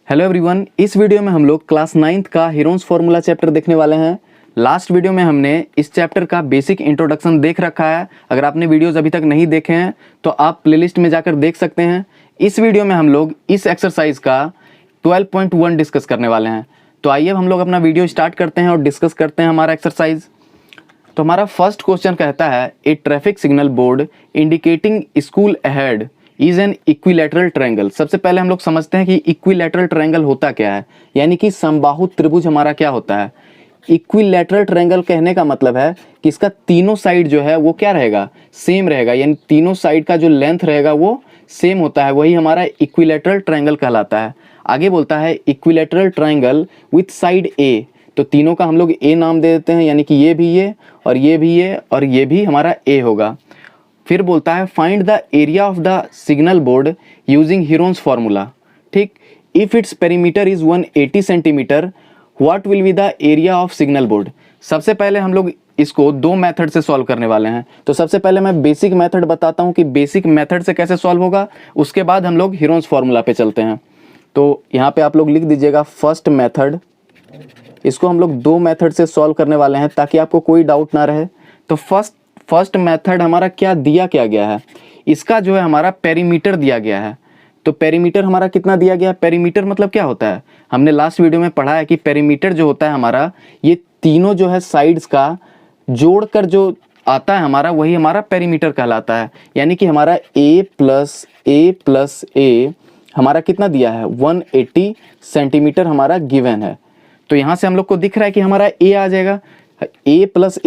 Hello everyone, इस video में हम लोग क्लास 9th का हीरोन्स फार्मूला चैप्टर देखने वाले हैं। लास्ट वीडियो में हमने इस चैप्टर का बेसिक इंट्रोडक्शन देख रखा है। अगर आपने वीडियोस अभी तक नहीं देखे हैं तो आप प्लेलिस्ट में जाकर देख सकते हैं। इस वीडियो में हम लोग इस एक्सरसाइज का 12.1 डिस्कस करने वाले हैं। तो आइए हम लोग अपना वीडियो स्टार्ट करते हैं और डिस्कस करते हैं हमारा एक्सरसाइज। तो हमारा फर्स्ट क्वेश्चन कहता है, a traffic signal board indicating school ahead is an equilateral triangle. सबसे पहले हम लोग समझते हैं कि इक्विलैटरल ट्रायंगल होता क्या है, यानी कि समबाहु त्रिभुज हमारा क्या होता है। इक्विलैटरल ट्रायंगल कहने का मतलब है कि इसका तीनों साइड जो है वो क्या रहेगा, सेम रहेगा, यानी तीनों साइड का जो लेंथ रहेगा वो सेम होता है, वही हमारा इक्विलैटरल ट्रायंगल कहलाता है। आगे बोलता है इक्विलैटरल ट्रायंगल विथ साइड ए, तो तीनों का हम लोग ए नाम दे देते हैं, यानी कि ये भी ये और ये भी ये और ये भी हमारा ए होगा। फिर बोलता है find the area of the signal board using Heron's formula. ठीक, if its perimeter is 180 centimetre what will be the area of signal board. सबसे पहले हम लोग इसको दो मेथड से सॉल्व करने वाले हैं। तो सबसे पहले मैं बेसिक मेथड बताता हूं कि बेसिक मेथड से कैसे सॉल्व होगा, उसके बाद हम लोग हीरोन्स फार्मूला पे चलते हैं। तो यहाँ पे आप लोग लिख दीजिएगा फर्स्ट मेथड। इसको हम लोग दो मेथड से सॉल्व करने वाले हैं ताकि आपको कोई डाउट ना रहे। तो फर्स्ट मेथड हमारा क्या दिया गया है, इसका जो है हमारा पेरीमीटर दिया गया है। तो पेरीमीटर हमारा कितना दिया गया है, पेरीमीटर मतलब क्या होता है, हमने लास्ट वीडियो में पढ़ा है कि पेरीमीटर जो होता है हमारा, ये तीनों जो है साइड्स का जोड़कर जो आता है हमारा, वही हमारा पेरीमीटर कहलाता है। यानी कि हमारा a प्लस a हमारा कितना दिया है, 180 सेंटीमीटर हमारा गिवन है। तो यहाँ से हम लोग को दिख रहा है कि हमारा a आ जाएगा, a प्लस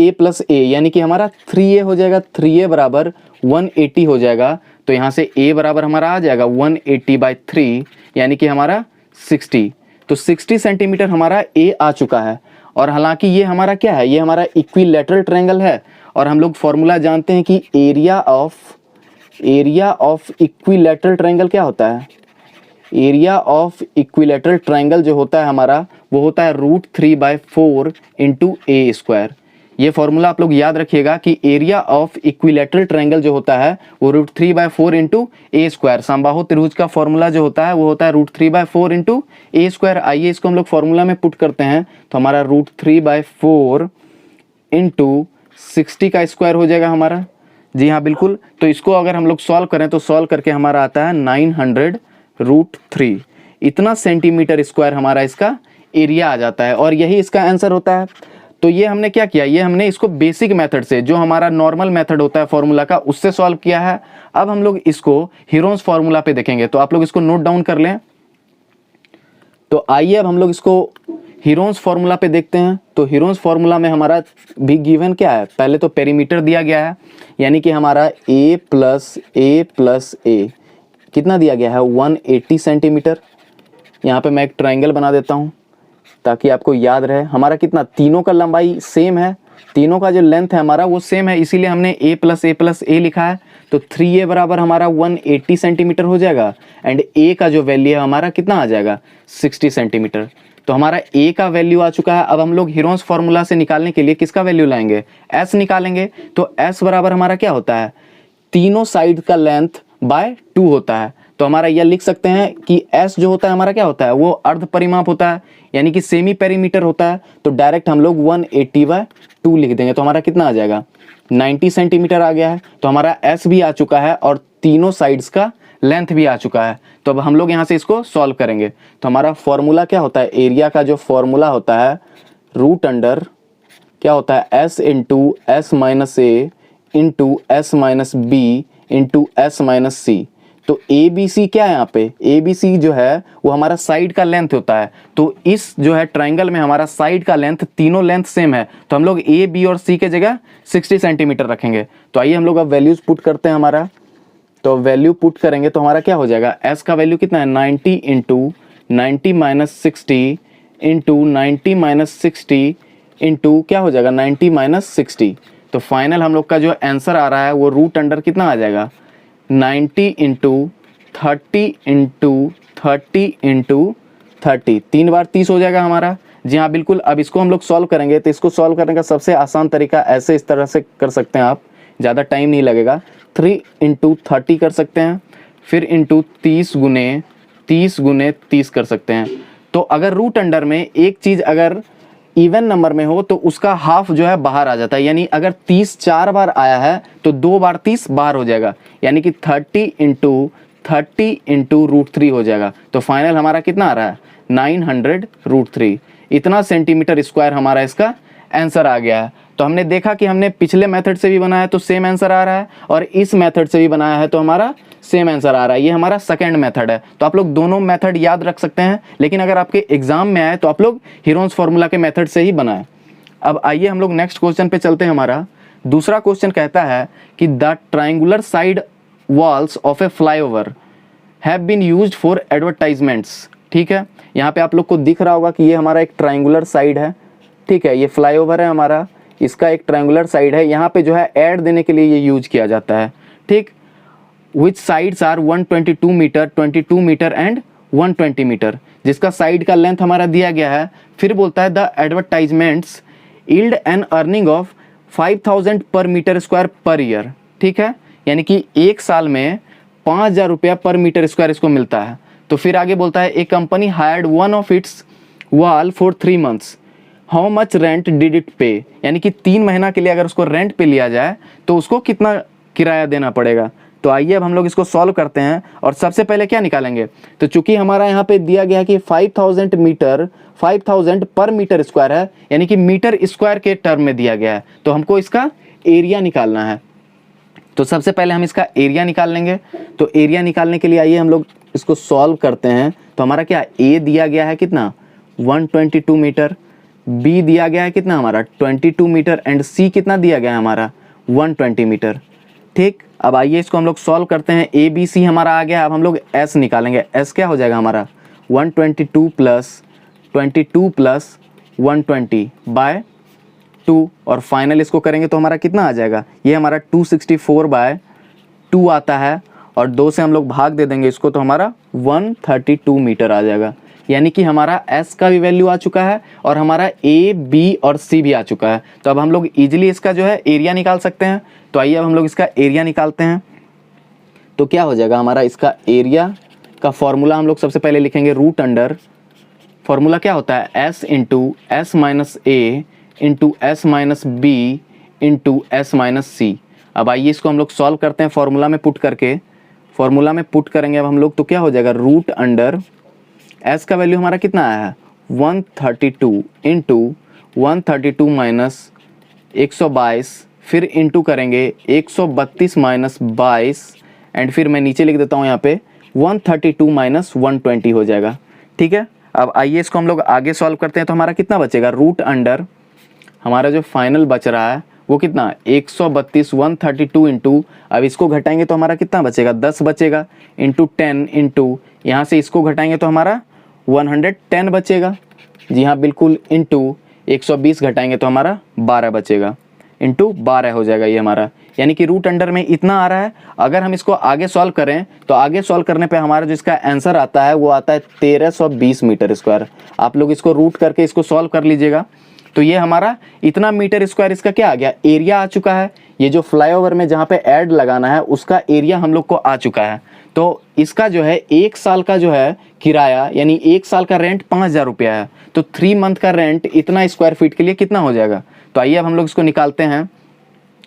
a यानी कि हमारा 3a हो जाएगा। 3a बराबर 180 हो जाएगा। तो यहाँ से a बराबर हमारा आ जाएगा 180/3 यानी कि हमारा 60। तो 60 सेंटीमीटर हमारा a आ चुका है। और हालांकि ये हमारा क्या है, ये हमारा इक्विलैटरल ट्रायंगल है और हम लोग फॉर्मूला जानते हैं कि एरिया ऑफ इक्विलैटरल ट्रायंगल क्या होता है, एरिया ऑफ इक्विलैटरल ट्रायंगल जो होता है हमारा वो होता है √3/4 इंटू ए स्क्वायर। ये फॉर्मूला आप लोग याद रखिएगा कि एरिया ऑफ इक्विलैटरल ट्रायंगल जो होता है वो √3/4 इंटू ए स्क्वायर। समबाहु त्रिभुज का फॉर्मूला जो होता है वो होता है √3/4 इंटू ए स्क्वायर। आइए इसको हम लोग फॉर्मूला में पुट करते हैं। तो हमारा √3/4 इंटू 60 का स्क्वायर हो जाएगा हमारा। जी हाँ बिल्कुल। तो इसको अगर हम लोग सॉल्व करें तो सॉल्व करके हमारा आता है 900√3। इतना सेंटीमीटर स्क्वायर हमारा इसका एरिया आ जाता है और यही इसका आंसर होता है। तो ये हमने क्या किया, ये हमने इसको बेसिक मेथड से, जो हमारा नॉर्मल मेथड होता है फॉर्मूला का, उससे सॉल्व किया है। अब हम लोग इसको हीरोन्स फार्मूला पे देखेंगे। तो आप लोग इसको नोट डाउन कर लें। तो आइए अब हम लोग इसको हीरोन्स फार्मूला पे देखते हैं। तो हीरोन्स फार्मूला में हमारा भी गिवन क्या है, पहले तो पेरीमीटर दिया गया है, यानी कि हमारा a प्लस a कितना दिया गया है, 180 सेंटीमीटर। यहाँ पे मैं एक ट्रायंगल बना देता हूँ ताकि आपको याद रहे। हमारा कितना, तीनों का लंबाई सेम है, तीनों का जो लेंथ है हमारा वो सेम है, इसीलिए हमने a प्लस a लिखा है। तो 3a बराबर हमारा 180 सेंटीमीटर हो जाएगा एंड a का जो वैल्यू है हमारा कितना आ जाएगा, 60 सेंटीमीटर। तो हमारा a का वैल्यू आ चुका है। अब हम लोग हीरोन्स फार्मूला से निकालने के लिए किसका वैल्यू लाएंगे, s निकालेंगे। तो s बराबर हमारा क्या होता है, तीनों साइड का लेंथ बाय 2 होता है। तो हमारा यह लिख सकते हैं कि s जो होता है हमारा क्या होता है, वो अर्ध परिमाप होता है, यानी कि सेमी पेरीमीटर होता है। तो डायरेक्ट हम लोग 180/2 लिख देंगे। तो हमारा कितना आ जाएगा, 90 सेंटीमीटर आ गया है। तो हमारा s भी आ चुका है और तीनों साइड्स का लेंथ भी आ चुका है। तो अब हम लोग यहाँ से इसको सॉल्व करेंगे। तो हमारा फॉर्मूला क्या होता है, एरिया का जो फॉर्मूला होता है √अंडर क्या होता है, s into s minus a into s minus b into s minus c। तो ए बी सी क्या है, यहाँ पे ए बी सी जो है वो हमारा साइड का लेंथ होता है। तो इस जो है ट्रायंगल में हमारा साइड का लेंथ, तीनों लेंथ सेम है। तो हम लोग ए बी और सी के जगह 60 सेंटीमीटर रखेंगे। तो आइए हम लोग अब वैल्यूज पुट करते हैं हमारा। तो वैल्यू पुट करेंगे तो हमारा क्या हो जाएगा, एस का वैल्यू कितना है, 90 into 90 minus 60 into 90 minus 60 into क्या हो जाएगा, 90 माइनस 60। तो फाइनल हम लोग का जो आंसर आ रहा है वो √अंडर कितना आ जाएगा, 90 इंटू 30 इंटू 30 इंटू 30, 3 बार 30 हो जाएगा हमारा। जी हाँ बिल्कुल। अब इसको हम लोग सॉल्व करेंगे। तो इसको सॉल्व करने का सबसे आसान तरीका ऐसे इस तरह से कर सकते हैं आप, ज़्यादा टाइम नहीं लगेगा। 3 इंटू 30 कर सकते हैं, फिर इंटू 30 गुने 30 गुने 30 कर सकते हैं। तो अगर रूट अंडर में एक चीज़ अगर इवन नंबर में हो तो उसका हाफ जो है बाहर आ जाता है, यानी अगर 30 4 बार आया है तो 2 बार 30 बाहर हो जाएगा, यानी कि 30 इंटू रूट 3 हो जाएगा। तो फाइनल हमारा कितना आ रहा है 900 रूट 3, इतना सेंटीमीटर स्क्वायर हमारा इसका आंसर आ गया है। तो हमने देखा कि हमने पिछले मेथड से भी बनाया तो सेम आंसर आ रहा है, और इस मेथड से भी बनाया है तो हमारा सेम आंसर आ रहा है। ये हमारा सेकंड मेथड है। तो आप लोग दोनों मेथड याद रख सकते हैं, लेकिन अगर आपके एग्जाम में आए तो आप लोग हीरोन्स फार्मूला के मेथड से ही बनाएं। अब आइए हम लोग नेक्स्ट क्वेश्चन पे चलते हैं। हमारा दूसरा क्वेश्चन कहता है कि the triangular side walls of a flyover have been used for advertisements. ठीक है, यहाँ पे आप लोग को दिख रहा होगा कि ये हमारा एक ट्राइंगुलर साइड है। ठीक है, ये फ्लाईओवर है हमारा, इसका एक ट्रायंगुलर साइड है। यहाँ पे जो है ऐड देने के लिए ये यूज किया जाता है। ठीक, which sides are 122 metre, 22 metre and 120 metre, जिसका साइड का लेंथ हमारा दिया गया है। फिर बोलता है the advertisements yield an earning of 5000 पर मीटर स्क्वायर पर ईयर। ठीक है, यानी कि एक साल में 5000 रुपया पर मीटर स्क्वायर इसको मिलता है। तो फिर आगे बोलता है a company hired one of its wall for 3 months, how much rent did it pay, यानी कि 3 महीना के लिए अगर उसको रेंट पे लिया जाए तो उसको कितना किराया देना पड़ेगा। तो आइए अब हम लोग इसको सॉल्व करते हैं, और सबसे पहले क्या निकालेंगे। तो चूंकि हमारा यहाँ पे दिया गया है कि 5000 पर मीटर स्क्वायर है, यानी कि मीटर स्क्वायर के टर्म में दिया गया है, तो हमको इसका एरिया निकालना है। तो सबसे पहले हम इसका एरिया निकाल लेंगे। तो एरिया निकालने के लिए आइए हम लोग इसको सॉल्व करते हैं। तो हमारा क्या ए दिया गया है कितना 122 मीटर, बी दिया गया है कितना हमारा 22 मीटर, एंड सी कितना दिया गया है हमारा 120 मीटर। ठीक, अब आइए इसको हम लोग सॉल्व करते हैं। ए बी सी हमारा आ गया। अब हम लोग एस निकालेंगे। एस क्या हो जाएगा हमारा 122 प्लस 120 बाय 2, और फाइनल इसको करेंगे तो हमारा कितना आ जाएगा, ये हमारा 264 बाय 2 आता है, और 2 से हम लोग भाग दे देंगे इसको तो हमारा 132 मीटर आ जाएगा। यानी कि हमारा S का भी वैल्यू आ चुका है, और हमारा A, B और C भी आ चुका है। तो अब हम लोग इजीली इसका जो है एरिया निकाल सकते हैं। तो आइए अब हम लोग इसका एरिया निकालते हैं। तो क्या हो जाएगा हमारा इसका एरिया का फॉर्मूला हम लोग सबसे पहले लिखेंगे रूट अंडर, फॉर्मूला क्या होता है S into S minus A into S minus B into S minus C। अब आइए इसको हम लोग सॉल्व करते हैं फॉर्मूला में पुट करके। फॉर्मूला में पुट करेंगे अब हम लोग, तो क्या हो जाएगा रूट अंडर S का वैल्यू हमारा कितना आया है 132 इंटू 132 माइनस 122, फिर इंटू करेंगे 132 माइनस 22, एंड फिर मैं नीचे लिख देता हूँ यहाँ पे 132 माइनस 120 हो जाएगा। ठीक है, अब आइए इसको हम लोग आगे सॉल्व करते हैं। तो हमारा कितना बचेगा रूट अंडर, हमारा जो फाइनल बच रहा है वो कितना 132 132 इंटू, अब इसको घटाएंगे तो हमारा कितना बचेगा 10 बचेगा, इंटू 10 इंटू यहाँ से इसको घटाएंगे तो हमारा 110 बचेगा। जी हाँ बिल्कुल, इंटू 120 घटाएंगे तो हमारा 12 बचेगा, इंटू 12 हो जाएगा ये हमारा। यानी कि रूट अंडर में इतना आ रहा है। अगर हम इसको आगे सॉल्व करें तो आगे सॉल्व करने पे हमारा जो इसका आंसर आता है वो आता है 1320 मीटर स्क्वायर। आप लोग इसको रूट करके इसको सॉल्व कर लीजिएगा। तो ये हमारा इतना मीटर स्क्वायर इसका क्या आ गया एरिया आ चुका है। ये जो फ्लाईओवर में जहाँ पे ऐड लगाना है उसका एरिया हम लोग को आ चुका है। तो इसका जो है 1 साल का जो है किराया, यानी 1 साल का रेंट 5000 रुपया है। तो 3 मंथ का रेंट इतना स्क्वायर फीट के लिए कितना हो जाएगा। तो आइए अब हम लोग इसको निकालते हैं।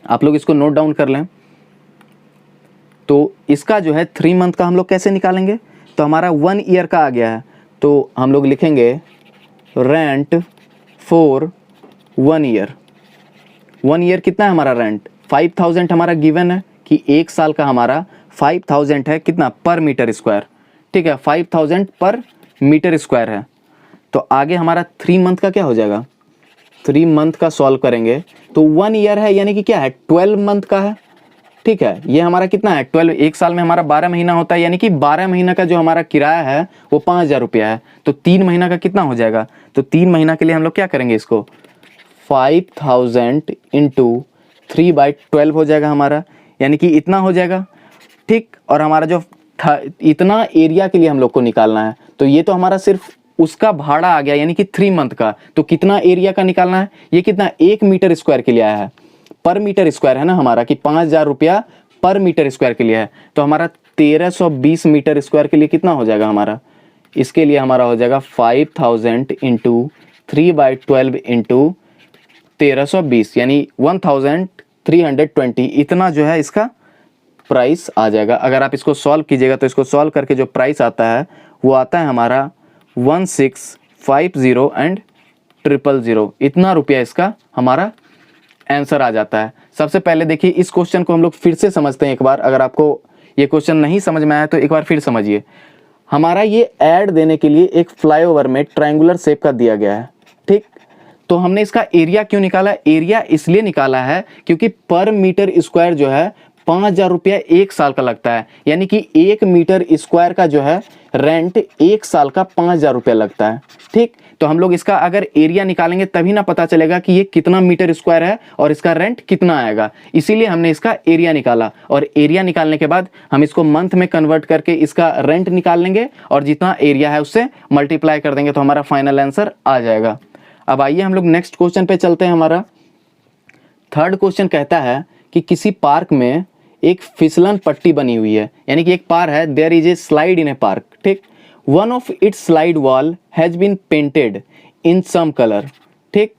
आप लोग इसको नोट डाउन कर लें। तो इसका जो है 3 मंथ का हम लोग कैसे निकालेंगे, तो हमारा 1 ईयर का आ गया है। तो हम लोग लिखेंगे रेंट फॉर 1 ईयर। 1 ईयर कितना है हमारा रेंट 5000 हमारा गिवन है कि 1 साल का हमारा 5000 है कितना पर मीटर स्क्वायर। ठीक है, 5000 पर मीटर स्क्वायर है। तो आगे हमारा 3 मंथ का क्या हो जाएगा, 3 मंथ का सॉल्व करेंगे तो 1 ईयर है यानी कि क्या है 12 मंथ का है। ठीक है, ये हमारा कितना है 12, 1 साल में हमारा 12 महीना होता है, यानी कि 12 महीना का जो हमारा किराया है वो 5000 रुपया है। तो 3 महीना का कितना हो जाएगा, तो 3 महीना के लिए हम लोग क्या करेंगे इसको 5000 इंटू 3/12 हो जाएगा हमारा, यानी कि इतना हो जाएगा। ठीक, और हमारा जो इतना एरिया के लिए हम लोग को निकालना है, तो ये तो हमारा सिर्फ उसका भाड़ा आ गया यानी कि 3 मंथ का। तो कितना एरिया का निकालना है, ये कितना 1 मीटर स्क्वायर के लिए आया है, पर मीटर स्क्वायर है ना हमारा कि 5000 रुपया पर मीटर स्क्वायर के लिए है। तो हमारा 1320 मीटर स्क्वायर के लिए कितना हो जाएगा हमारा? इसके लिए हमारा हो जाएगा 5000 इंटू 3/12 इंटू 1320 यानी 1320, इतना जो है इसका प्राइस आ जाएगा। अगर आप इसको सॉल्व कीजिएगा तो इसको सॉल्व करके जो प्राइस आता है वो आता है हमारा 1650 एंड 000। इतना रुपया इसका हमारा आंसर आ जाता है। सबसे पहले देखिए इस क्वेश्चन को हम लोग फिर से समझते हैं एक बार। अगर आपको ये क्वेश्चन नहीं समझ में आया तो एक बार फिर समझिए। हमारा ये ऐड देने के लिए एक फ्लाईओवर में ट्रायंगुलर शेप का दिया गया है, ठीक। तो हमने इसका एरिया क्यों निकाला? एरिया इसलिए निकाला है क्योंकि पर मीटर स्क्वायर जो है 5000 रुपया 1 साल का लगता है, यानी कि 1 मीटर स्क्वायर का जो है रेंट 1 साल का 5000 रुपया लगता है, ठीक। तो हम लोग इसका अगर एरिया निकालेंगे तभी ना पता चलेगा कि ये कितना मीटर स्क्वायर है और इसका रेंट कितना आएगा। इसीलिए हमने इसका एरिया निकाला, और एरिया निकालने के बाद हम इसको मंथ में कन्वर्ट करके इसका रेंट निकाल लेंगे और जितना एरिया है उससे मल्टीप्लाई कर देंगे तो हमारा फाइनल आंसर आ जाएगा। अब आइए हम लोग नेक्स्ट क्वेश्चन पे चलते हैं। हमारा थर्ड क्वेश्चन कहता है कि किसी पार्क में एक फिसलन पट्टी बनी हुई है, यानी कि एक पार्क है, there is a slide in a park, ठीक। One of its slide wall has been painted in some colour, ठीक,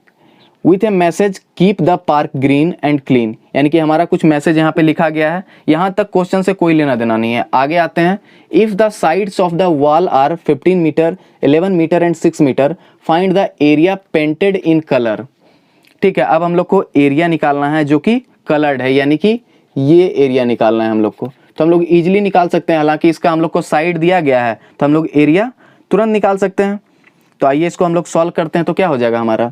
with a message keep the park green and clean, यानी कि हमारा कुछ मैसेज यहाँ पे लिखा गया है। यहाँ तक क्वेश्चन से कोई लेना देना नहीं है। आगे आते हैं। If the sides of the wall are 15 metre 11 metre and 6 metre find the area painted in colour, ठीक है। अब हम लोग को एरिया निकालना है जो कि कलर्ड है, यानी कि ये एरिया निकालना है हम लोग को। तो हम लोग इजीली निकाल सकते हैं, हालांकि इसका हम लोग को साइड दिया गया है तो हम लोग एरिया तुरंत निकाल सकते हैं। तो आइए इसको हम लोग सॉल्व करते हैं। तो क्या हो जाएगा हमारा?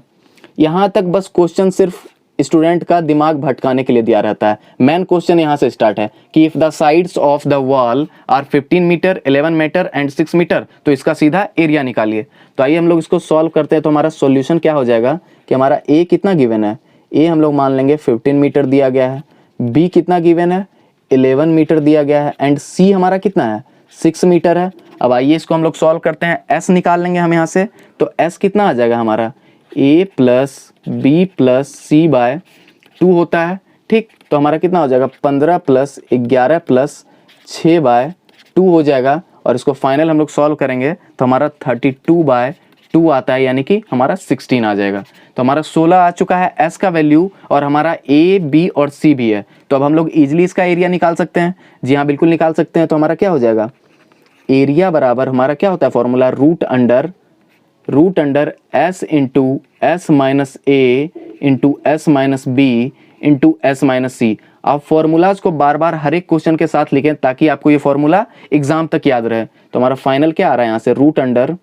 यहाँ तक बस क्वेश्चन सिर्फ स्टूडेंट का दिमाग भटकाने के लिए दिया रहता है। मेन क्वेश्चन यहाँ से स्टार्ट है कि if the sides of the wall are 15 metre 11 metre and 6 metre, तो इसका सीधा एरिया निकालिए। तो आइए हम लोग इसको सॉल्व करते हैं। तो हमारा सॉल्यूशन क्या हो जाएगा कि हमारा ए कितना गिवन है? ए हम लोग मान लेंगे 15 मीटर दिया गया है, बी कितना गिवन है? 11 मीटर दिया गया है, एंड सी हमारा कितना है? 6 मीटर है। अब आइए इसको हम लोग सॉल्व करते हैं। एस निकाल लेंगे हम यहाँ से। तो एस कितना आ जाएगा हमारा? ए plus b plus c by 2 होता है, ठीक। तो हमारा कितना हो जाएगा? 15 प्लस 11 प्लस 6 बाय 2 हो जाएगा। और इसको फाइनल हम लोग सॉल्व करेंगे तो हमारा 32/2 आता है, यानी कि हमारा 16 आ जाएगा। तो हमारा 16 आ चुका है एस का वैल्यू, और हमारा ए बी और सी भी है। तो अब हम लोग इजीली इसका एरिया निकाल सकते हैं। जी हाँ, बिल्कुल निकाल सकते हैं। तो हमारा क्या हो जाएगा? एरिया बराबर हमारा क्या होता है formula? Root under s into s minus a into s minus b into s minus c. आप फॉर्मूलाज को बार बार हर एक क्वेश्चन के साथ लिखें ताकि आपको ये फॉर्मूला एग्जाम तक याद रहे। तो हमारा फाइनल क्या आ रहा है यहाँ से? रूट अंडर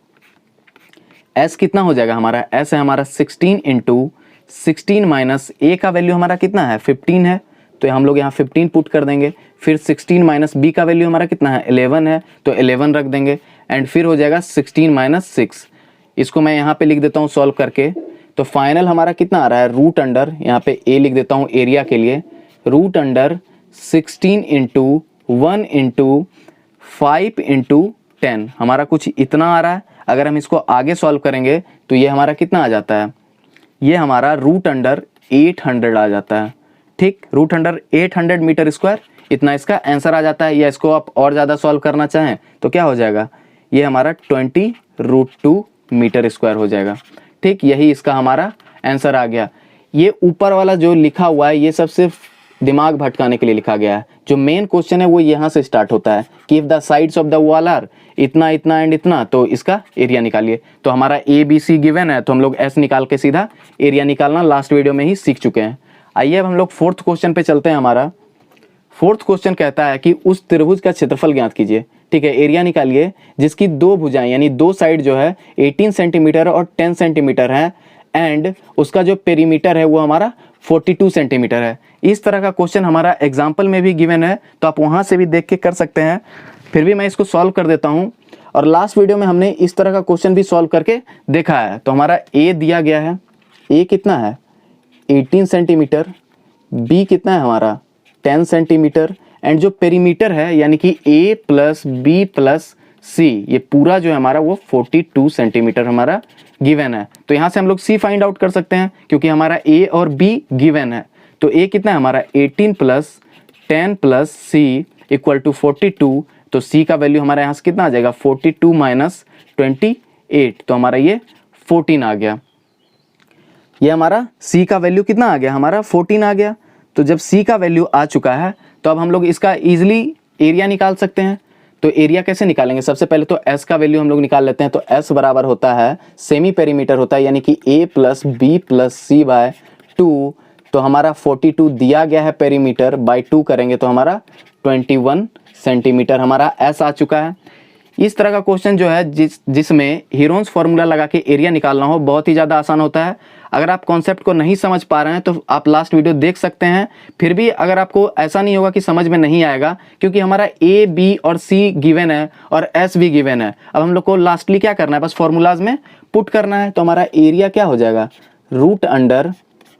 एस कितना हो जाएगा हमारा? एस है हमारा 16 इंटू 16 माइनस ए का वैल्यू हमारा कितना है? 15 है, तो हम लोग यहाँ 15 पुट कर देंगे। फिर 16 माइनस बी का वैल्यू हमारा कितना है? 11 है, तो 11 रख देंगे। एंड फिर हो जाएगा 16 माइनस 6। इसको मैं यहाँ पे लिख देता हूँ सॉल्व करके। तो फाइनल हमारा कितना आ रहा है? रूट अंडर, यहाँ पे ए लिख देता हूँ एरिया के लिए, root under 16 into 1 into 5 into 10, हमारा कुछ इतना आ रहा है। अगर हम इसको आगे सॉल्व करेंगे तो ये हमारा कितना आ जाता है? ये हमारा रूट अंडर 800 आ जाता है, ठीक। रूट अंडर 800 मीटर स्क्वायर, इतना इसका आंसर आ जाता है। या इसको आप और ज़्यादा सॉल्व करना चाहें तो क्या हो जाएगा? ये हमारा 20√2 मीटर स्क्वायर हो जाएगा, ठीक। यही इसका हमारा आंसर आ गया। ये ऊपर वाला जो लिखा हुआ है ये सब सिर्फ दिमाग भटकाने के लिए लिखा गया है। जो मेन क्वेश्चन है वो यहाँ से स्टार्ट होता है कि if the sides of the wall are इतना इतना एंड इतना, तो इसका एरिया निकालिए। तो हमारा ए बी सी गिवन है, तो हम लोग एस निकाल के सीधा एरिया निकालना लास्ट वीडियो में ही सीख चुके हैं। आइए अब हम लोग फोर्थ क्वेश्चन पे चलते हैं। हमारा फोर्थ क्वेश्चन कहता है कि उस त्रिभुज का क्षेत्रफल ज्ञात कीजिए, ठीक है। एरिया निकालिए जिसकी दो भुजाएं यानी दो साइड जो है 18 सेंटीमीटर और 10 सेंटीमीटर है, एंड उसका जो पेरीमीटर है वो हमारा 42 सेंटीमीटर है। इस तरह का क्वेश्चन हमारा एग्जाम्पल में भी गिवन है, तो आप वहाँ से भी देख के कर सकते हैं। फिर भी मैं इसको सॉल्व कर देता हूँ। और लास्ट वीडियो में हमने इस तरह का क्वेश्चन भी सॉल्व करके देखा है। तो हमारा ए दिया गया है, ए कितना है? 18 सेंटीमीटर, बी कितना है हमारा? 10 सेंटीमीटर, एंड जो पेरीमीटर है यानी कि ए प्लस बी प्लस सी, ये पूरा जो है हमारा वो 42 सेंटीमीटर हमारा गिवन है। तो यहाँ से हम लोग सी फाइंड आउट कर सकते हैं क्योंकि हमारा ए और बी गिवन है। तो ए कितना है हमारा? 18 plus 10 plus c equal to 42, तो सी का वैल्यू हमारे यहाँ से कितना आ जाएगा 42 माइनस 28, तो हमारा ये 14 आ गया। ये हमारा सी का वैल्यू कितना आ गया, हमारा 14 आ गया। तो जब सी का वैल्यू आ चुका है तो अब हम लोग इसका ईजिली एरिया निकाल सकते हैं। तो एरिया कैसे निकालेंगे, सबसे पहले तो एस का वैल्यू हम लोग निकाल लेते हैं। तो एस बराबर होता है सेमी पेरीमीटर होता है, यानी कि ए plus b plus c by 2। तो हमारा 42 दिया गया है पेरीमीटर, बाय 2 करेंगे तो हमारा 21 सेंटीमीटर हमारा एस आ चुका है। इस तरह का क्वेश्चन जो है जिसमें हीरोन्स फार्मूला लगा के एरिया निकालना हो, बहुत ही ज़्यादा आसान होता है। अगर आप कॉन्सेप्ट को नहीं समझ पा रहे हैं तो आप लास्ट वीडियो देख सकते हैं। फिर भी अगर आपको ऐसा नहीं होगा कि समझ में नहीं आएगा, क्योंकि हमारा ए बी और सी गिवन है और एस भी गिवन है। अब हम लोग को लास्टली क्या करना है, बस फॉर्मूलाज में पुट करना है। तो हमारा एरिया क्या हो जाएगा, रूट अंडर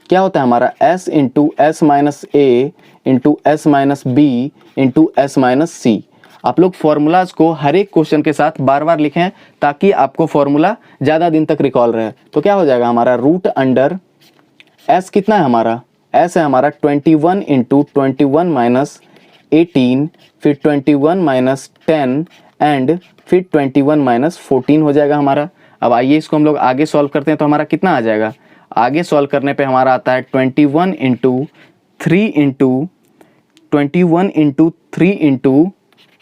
क्या होता है हमारा s into s minus a into s minus b into s minus c. आप लोग फॉर्मूलाज को हर एक क्वेश्चन के साथ बार बार लिखें ताकि आपको फॉर्मूला ज़्यादा दिन तक रिकॉल रहे। तो क्या हो जाएगा हमारा रूट अंडर एस कितना है हमारा, एस है हमारा 21 इंटू 21 माइनस 18, फिर 21 माइनस 10 एंड फिर 21 माइनस 14 हो जाएगा हमारा। अब आइए इसको हम लोग आगे सॉल्व करते हैं। तो हमारा कितना आ जाएगा, आगे सॉल्व करने पे हमारा आता है 21 इंटू 3 इंटू 21 इंटू 3 इंटू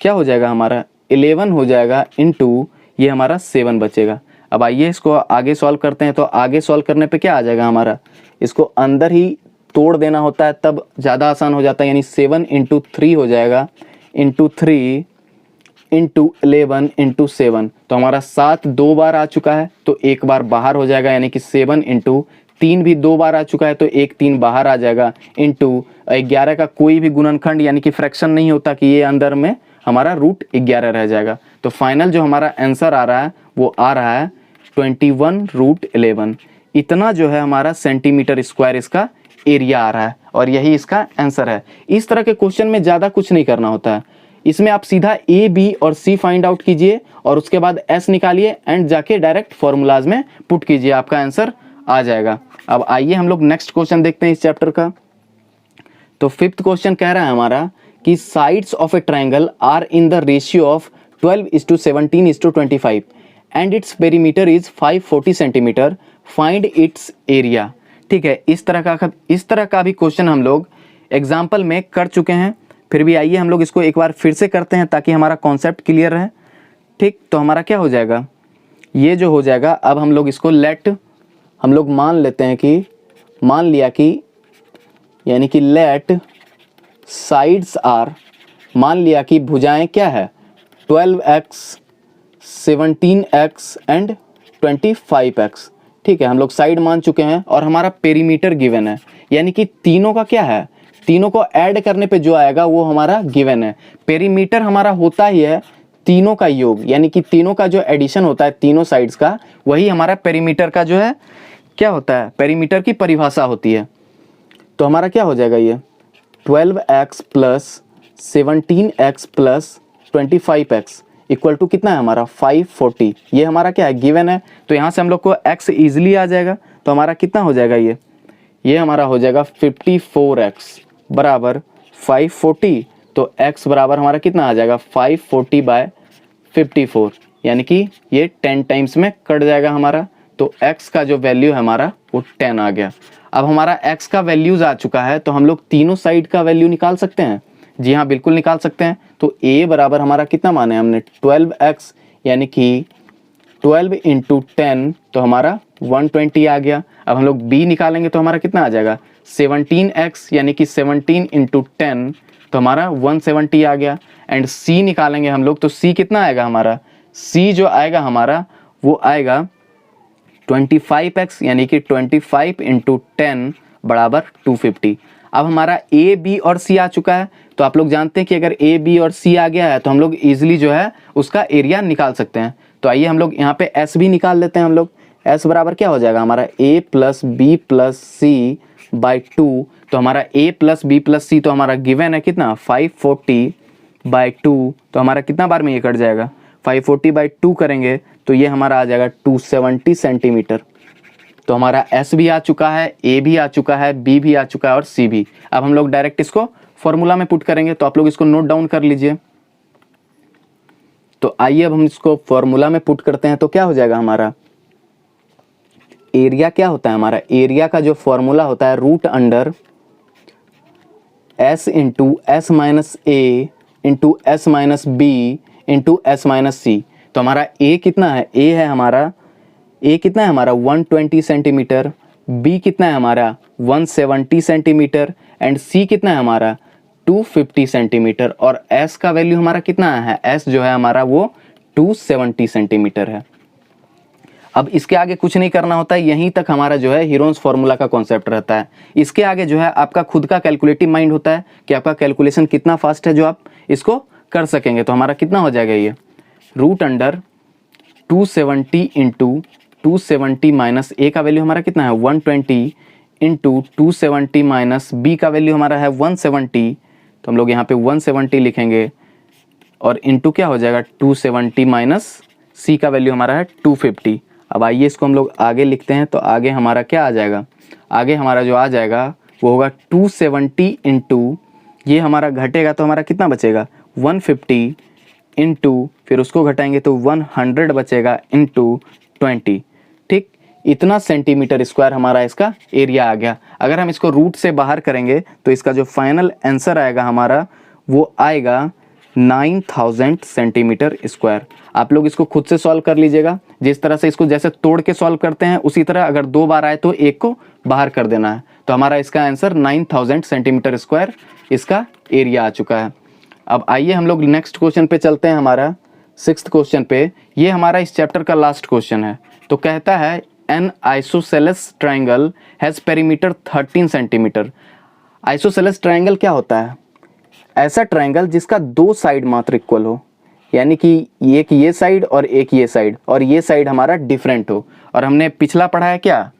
क्या हो जाएगा हमारा 11 हो जाएगा, इंटू ये हमारा 7 बचेगा। अब आइए इसको आगे सॉल्व करते हैं। तो आगे सॉल्व करने पे क्या आ जाएगा हमारा, इसको अंदर ही तोड़ देना होता है तब ज़्यादा आसान हो जाता है। यानी 7 इंटू 3 हो जाएगा, इंटू 3 इंटू 11 इंटू 7। तो हमारा 7 2 बार आ चुका है तो एक बार बाहर हो जाएगा, यानी कि 7 इंटू 3 भी 2 बार आ चुका है तो एक 3 बाहर आ जाएगा, इंटू 11 का कोई भी गुणनखंड यानी कि फ्रैक्शन नहीं होता कि ये अंदर में हमारा रूट 11 रह जाएगा। तो फाइनल जो हमारा आंसर आ रहा है वो आ रहा है 21 रूट 11। इतना जो है हमारा सेंटीमीटर स्क्वायर इसका एरिया आ रहा है और यही इसका आंसर है। इस तरह के क्वेश्चन में ज़्यादा कुछ नहीं करना होता है। इसमें आप सीधा ए बी और सी फाइंड आउट कीजिए और उसके बाद एस निकालिए एंड जाके डायरेक्ट फॉर्मूलाज में पुट कीजिए, आपका आंसर आ जाएगा। अब आइए हम लोग नेक्स्ट क्वेश्चन देखते हैं इस चैप्टर का। तो 5th क्वेश्चन कह रहा है हमारा कि sides of a triangle are in the ratio of 12:17:25 and its perimeter is 540 centimetre, find its area. ठीक है, इस तरह का भी क्वेश्चन हम लोग एग्जाम्पल में कर चुके हैं। फिर भी आइए हम लोग इसको एक बार फिर से करते हैं ताकि हमारा कॉन्सेप्ट क्लियर रहे। ठीक, तो हमारा क्या हो जाएगा, ये जो हो जाएगा, अब हम लोग इसको हम लोग मान लेते हैं कि मान लिया कि यानी कि लेट साइड्स आर, मान लिया कि भुजाएं क्या है 12x 17x एंड 25x। ठीक है, हम लोग साइड मान चुके हैं और हमारा पेरीमीटर गिवन है, यानी कि तीनों का क्या है, तीनों को ऐड करने पे जो आएगा वो हमारा गिवन है। पेरीमीटर हमारा होता ही है तीनों का योग, यानी कि तीनों का जो एडिशन होता है तीनों साइड्स का, वही हमारा पेरीमीटर का जो है क्या होता है, पेरीमीटर की परिभाषा होती है। तो हमारा क्या हो जाएगा, ये 12x plus 17x plus 25x equal to कितना है हमारा 540। ये हमारा क्या है, गिवन है। तो यहाँ से हम लोग को x ईजिली आ जाएगा। तो हमारा कितना हो जाएगा, ये हमारा हो जाएगा 54x बराबर 540। तो x बराबर हमारा कितना आ जाएगा 540 बाय 54, यानी कि ये 10 टाइम्स में कट जाएगा हमारा। तो x का जो वैल्यू है हमारा वो 10 आ गया। अब हमारा x का वैल्यूज आ चुका है तो हम लोग तीनों साइड का वैल्यू निकाल सकते हैं। जी हाँ, बिल्कुल निकाल सकते हैं। तो a बराबर हमारा कितना माने हमने 12x, यानी कि 12 इंटू 10 तो हमारा 120 आ गया। अब हम लोग b निकालेंगे तो हमारा कितना आ जाएगा 17x, यानी कि 17 इंटू 10 तो हमारा 170 आ गया। एंड c निकालेंगे हम लोग तो c कितना आएगा हमारा, c जो आएगा हमारा वो आएगा 25x, यानी कि 25 इंटू 10 बराबर 250। अब हमारा a b और c आ चुका है। तो आप लोग जानते हैं कि अगर a b और c आ गया है तो हम लोग ईजिली जो है उसका एरिया निकाल सकते हैं। तो आइए हम लोग यहाँ पे s भी निकाल लेते हैं। हम लोग s बराबर क्या हो जाएगा हमारा a plus b plus c by 2। तो हमारा a plus b plus c तो हमारा गिवन है कितना 540 बाई 2। तो हमारा कितना बार में ये कट जाएगा, 540 बाई 2 करेंगे तो ये हमारा आ जाएगा 270 सेंटीमीटर। तो हमारा S भी आ चुका है, A भी आ चुका है, B भी आ चुका है और C भी। अब हम लोग डायरेक्ट इसको फॉर्मूला में पुट करेंगे, तो आप लोग इसको नोट डाउन कर लीजिए। तो आइए अब हम इसको फॉर्मूला में पुट करते हैं। तो क्या हो जाएगा हमारा एरिया, क्या होता है हमारा एरिया का जो फॉर्मूला होता है root under s into s minus a into s minus b into s minus c. तो हमारा a कितना है, a है हमारा, a कितना है हमारा 120 सेंटीमीटर, b कितना है हमारा 170 सेंटीमीटर एंड c कितना है हमारा 250 सेंटीमीटर और s का वैल्यू हमारा कितना है, s जो है हमारा वो 270 सेंटीमीटर है। अब इसके आगे कुछ नहीं करना होता है, यहीं तक हमारा जो है हीरोन्स फार्मूला का कॉन्सेप्ट रहता है। इसके आगे जो है आपका खुद का कैलकुलेटिव माइंड होता है कि आपका कैलकुलेशन कितना फास्ट है जो आप इसको कर सकेंगे। तो हमारा कितना हो जाएगा, ये रूट अंडर 270 इंटू 270 माइनस ए का वैल्यू हमारा कितना है 120 इंटू 270 माइनस बी का वैल्यू हमारा है 170, तो हम लोग यहाँ पे 170 लिखेंगे और इंटू क्या हो जाएगा 270 माइनस सी का वैल्यू हमारा है 250। अब आइए इसको हम लोग आगे लिखते हैं। तो आगे हमारा क्या आ जाएगा, आगे हमारा जो आ जाएगा वो होगा 270 इंटू, ये हमारा घटेगा तो हमारा कितना बचेगा 150 इंटू, फिर उसको घटाएंगे तो 100 बचेगा इंटू 20। ठीक, इतना सेंटीमीटर स्क्वायर हमारा इसका एरिया आ गया। अगर हम इसको रूट से बाहर करेंगे तो इसका जो फाइनल आंसर आएगा हमारा वो आएगा 9000 सेंटीमीटर स्क्वायर। आप लोग इसको खुद से सॉल्व कर लीजिएगा, जिस तरह से इसको जैसे तोड़ के सॉल्व करते हैं उसी तरह अगर 2 बार आए तो एक को बाहर कर देना है। तो हमारा इसका आंसर 9000 सेंटीमीटर स्क्वायर इसका एरिया आ चुका है। अब आइए हम लोग नेक्स्ट क्वेश्चन पे चलते हैं, हमारा 6th क्वेश्चन पे। ये हमारा इस चैप्टर का लास्ट क्वेश्चन है। तो कहता है N isosceles triangle has perimeter 13 centimetre. Isosceles triangle क्या होता है, ऐसा ट्राइंगल जिसका 2 साइड मात्र इक्वल हो, यानी कि एक ये साइड और एक ये साइड, और ये साइड हमारा डिफरेंट हो। और हमने पिछला पढ़ा है क्या,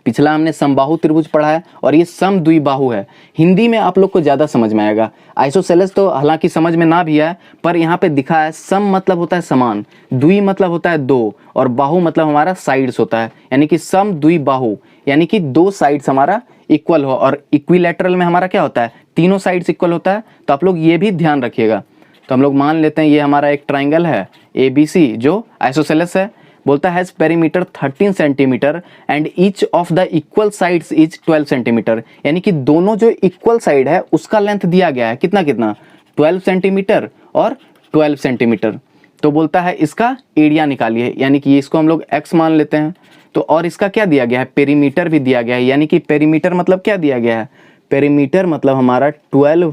पिछला हमने समबाहु त्रिभुज पढ़ा है और ये समद्विबाहु है। हिंदी में आप लोग को ज़्यादा समझ में आएगा। आइसोसेलेस तो हालांकि समझ में ना भी आए, पर यहाँ पे दिखा है सम मतलब होता है समान, द्वि मतलब होता है 2 और बाहु मतलब हमारा साइड्स होता है, यानी कि समद्विबाहु यानी कि 2 साइड्स हमारा इक्वल हो। और इक्विलैटरल में हमारा क्या होता है, तीनों साइड्स इक्वल होता है। तो आप लोग ये भी ध्यान रखिएगा। तो हम लोग मान लेते हैं ये हमारा एक ट्राइंगल है ABC जो आइसोसेलेस है। बोलता है perimeter 13 centimetre and each of the equal sides is 12 centimetre, यानी कि दोनों जो इक्वल साइड है उसका लेंथ दिया गया है कितना कितना 12 सेंटीमीटर और 12 सेंटीमीटर। तो बोलता है इसका एरिया निकालिए, यानी कि इसको हम लोग x मान लेते हैं। तो और इसका क्या दिया गया है, पेरीमीटर भी दिया गया है, यानी कि पेरीमीटर मतलब क्या दिया गया है, पेरीमीटर मतलब हमारा 12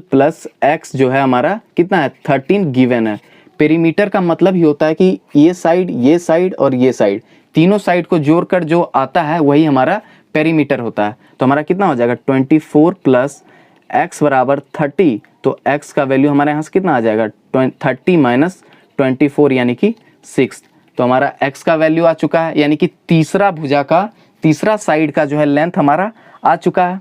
प्लस x जो है हमारा कितना है 13 गिवन है। पेरीमीटर का मतलब ही होता है कि ये साइड और ये साइड, तीनों साइड को जोड़कर जो आता है वही हमारा पेरीमीटर होता है। तो हमारा कितना हो जाएगा 24 प्लस x बराबर 30। तो x का वैल्यू हमारे यहाँ से कितना आ जाएगा 30 माइनस 24 यानी कि 6। तो हमारा x का वैल्यू आ चुका है, यानी कि तीसरा भुजा का तीसरा साइड का जो है लेंथ हमारा आ चुका है।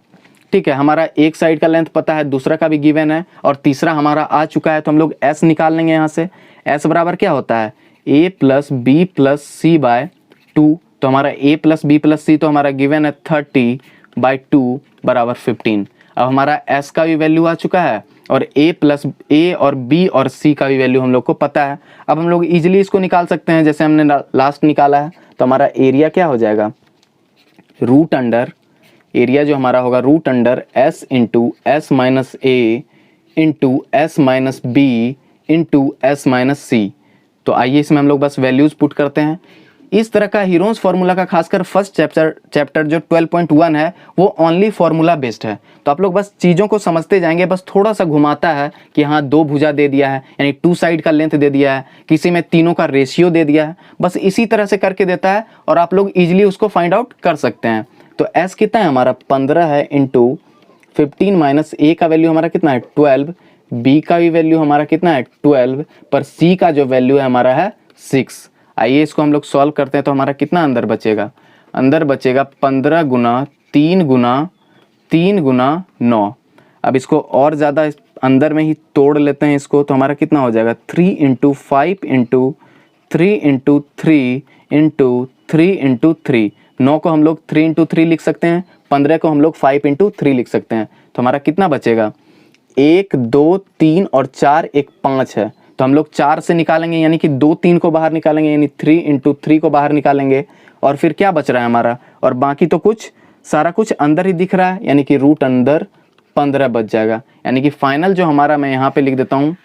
ठीक है, हमारा एक साइड का लेंथ पता है, दूसरा का भी गिवन है और तीसरा हमारा आ चुका है। तो हम लोग s निकाल लेंगे यहाँ से। s बराबर क्या होता है a plus b plus c by 2। तो हमारा a plus b plus c तो हमारा गिवन है 30/2 बराबर 15। अब हमारा s का भी वैल्यू आ चुका है और a और b और c का भी वैल्यू हम लोग को पता है। अब हम लोग इजीली इसको निकाल सकते हैं जैसे हमने लास्ट निकाला है। तो हमारा एरिया क्या हो जाएगा, रूट अंडर एरिया जो हमारा होगा root under s into s minus a into s minus b into s minus c. तो आइए इसमें हम लोग बस वैल्यूज पुट करते हैं। इस तरह का हीरोन्स फार्मूला का खासकर फर्स्ट चैप्टर जो 12.1 है वो ओनली फार्मूला बेस्ड है। तो आप लोग बस चीज़ों को समझते जाएंगे, बस थोड़ा सा घुमाता है कि हाँ 2 भुजा दे दिया है, यानी 2 साइड का लेंथ दे दिया है, किसी में तीनों का रेशियो दे दिया है, बस इसी तरह से करके देता है और आप लोग ईजिली उसको फाइंड आउट कर सकते हैं। तो s कितना है हमारा 15 है इंटू 15 माइनस a का वैल्यू हमारा कितना है 12, b का भी वैल्यू हमारा कितना है 12, पर c का जो वैल्यू है हमारा है 6। आइए इसको हम लोग सॉल्व करते हैं। तो हमारा कितना अंदर बचेगा, अंदर बचेगा 15 गुना 3 गुना 3 गुना 9। अब इसको और ज़्यादा अंदर में ही तोड़ लेते हैं इसको। तो हमारा कितना हो जाएगा 3 into 5 into 3 into 3 into 3 into 3। 9 को हम लोग 3 इंटू 3 लिख सकते हैं, 15 को हम लोग 5 इंटू 3 लिख सकते हैं। तो हमारा कितना बचेगा, 1 2 3 और 4, एक 5 है। तो हम लोग 4 से निकालेंगे यानी कि 2 3 को बाहर निकालेंगे, यानी 3 इंटू 3 को बाहर निकालेंगे। और फिर क्या बच रहा है हमारा, और बाकी तो कुछ सारा कुछ अंदर ही दिख रहा है, यानी कि रूट अंदर 15 बच जाएगा। यानी कि फाइनल जो हमारा, मैं यहाँ पे लिख देता हूँ,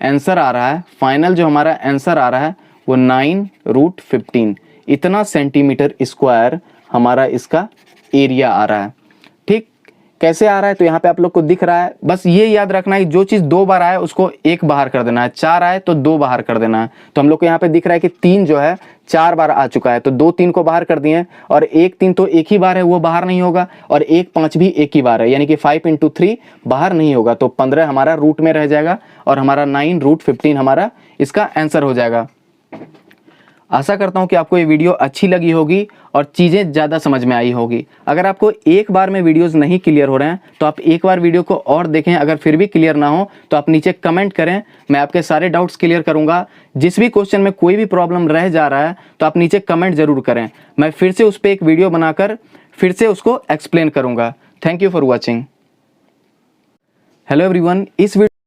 आंसर आ रहा है, फाइनल जो हमारा आंसर आ रहा है वो 9√15 इतना सेंटीमीटर स्क्वायर हमारा इसका एरिया आ रहा है। ठीक, कैसे आ रहा है तो यहाँ पे आप लोग को दिख रहा है। बस ये याद रखना है, जो चीज़ 2 बार आए उसको 1 बाहर कर देना है, 4 आए तो 2 बाहर कर देना है। तो हम लोग को यहाँ पे दिख रहा है कि 3 जो है 4 बार आ चुका है, तो 2 3 को बाहर कर दिए, और 1 3 तो एक ही बार है, वो बाहर नहीं होगा, और 1 5 भी एक ही बार है, यानी कि 5 इंटू 3 बाहर नहीं होगा। तो 15 हमारा रूट में रह जाएगा और हमारा 9√15 हमारा इसका आंसर हो जाएगा। आशा करता हूँ कि आपको ये वीडियो अच्छी लगी होगी और चीज़ें ज़्यादा समझ में आई होगी। अगर आपको एक बार में वीडियोस नहीं क्लियर हो रहे हैं तो आप एक बार वीडियो को और देखें। अगर फिर भी क्लियर ना हो तो आप नीचे कमेंट करें, मैं आपके सारे डाउट्स क्लियर करूँगा। जिस भी क्वेश्चन में कोई भी प्रॉब्लम रह जा रहा है तो आप नीचे कमेंट ज़रूर करें, मैं फिर से उस पर एक वीडियो बनाकर फिर से उसको एक्सप्लेन करूँगा। Thank you for watching. Hello everyone, इस